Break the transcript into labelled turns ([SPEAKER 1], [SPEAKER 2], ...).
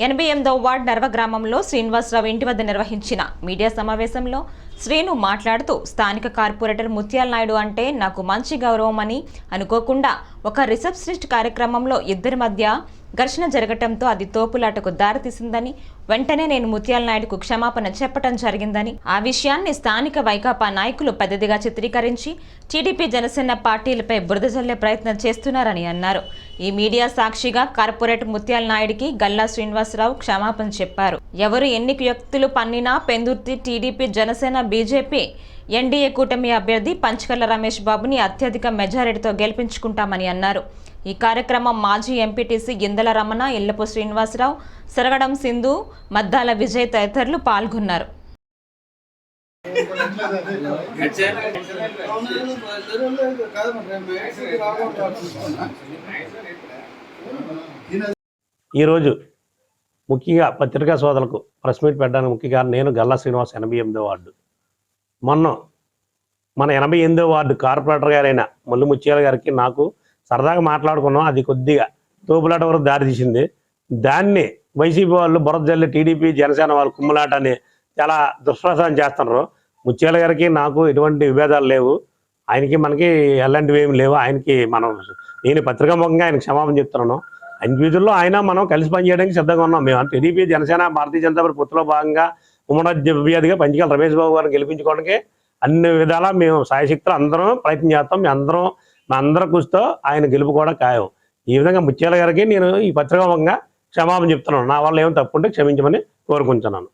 [SPEAKER 1] 88వ ward Narva గ్రామంలో శ్రీనివాసరావు ఇంటి వద్ద నిర్వహించిన మీడియా సమావేశంలో శ్రీను మాట్లాడుతూ స్థానిక కార్పొరేటర్ ముత్యాల నాయుడు అంటే నాకు మంచి గౌరవం అని అనుకోకుండా ఒక రిసెప్షనిస్ట్ కార్యక్రమంలో ఇద్దరి మధ్య ఘర్షణ జరగటంతో అది తోపులాటకు దారితీసిందని వెంటనే నేను ముత్యాల నాయుడుకు క్షమాపణ చెప్పడం జరిగిందని ఆ విషయాన్ని స్థానిక వైకాపా నాయకులు పెద్దదిగా చిత్రీకరించి టీడీపీ జనసేన పార్టీలపై బురద జల్లే ప్రయత్నం చేస్తున్నారని అన్నారు. ఈ మీడియా సాక్షిగా కార్పొరేటర్ ముత్యాల నాయుడికి గల్లా శ్రీనివాసరావు క్షమాపణ చెప్పారు. ఎవరు ఎన్ని వ్యక్తులు పన్నినా Pendurthi TDP Janasena BJP NDA కూటమి అభ్యర్థి పంచకర్ల రమేష్ బాబుని అత్యధిక మెజారిటీతో గెలిపించుకుంటామని అన్నారు. ఈ కార్యక్రమం మాజీ ఎంపీటీసీ గిందల రమణ, ఇల్లపు శ్రీనివాసరావు, సరగడం సింధు, మద్దాల విజయ్ తదితరులు పాల్గొన్నారు.
[SPEAKER 2] ఈరోజు ముఖ్యంగా పత్రికా సోదరులకు ప్రెస్ మీట్ పెట్టడానికి ముఖ్య కారణం నేను గల్లా శ్రీనివాస్ 88వ వార్డు. మొన్న మన 88వ వార్డు కార్పొరేటర్ గారైన మల్లు ముత్యాల గారికి నాకు సరదాగా మాట్లాడుకున్నాం. అది కొద్దిగా తోపులాట వరకు దారి తీసింది. దాన్ని వైసీపీ వాళ్ళు బురద జల్లి టీడీపీ జనసేన వాళ్ళు కుమ్మలాట అని చాలా దుష్ప్రచారం చేస్తున్నారు. ముత్యాల గారికి నాకు ఎటువంటి విభేదాలు లేవు. ఆయనకి మనకి ఎలాంటివి ఏమి లేవు. ఆయనకి నేను పత్రికాముఖంగా ఆయన క్షమాపణ చెప్తున్నాను. ఆయన వీధుల్లో ఆయన మనం కలిసి పనిచేయడానికి సిద్ధంగా ఉన్నాం. మేము టీడీపీ జనసేన భారతీయ జనతా పార్టీ పొత్తులో భాగంగా ఉమ్మడి అభ్యర్థిగా పంచకర్ల రమేష్ బాబు గారిని గెలిపించుకోవడానికి అన్ని విధాలా మేము సాయశక్తులు అందరం ప్రయత్నం చేస్తాం. మా అందరం కృషితో ఆయన గెలుపు కూడా ఖాయం. ఈ విధంగా ముత్యాల గారికి నేను ఈ పత్రికాముఖంగా క్షమాపణ చెప్తున్నాను. నా వల్ల ఏమైనా తప్పు ఉంటే క్షమించమని కోరుకుంటున్నాను.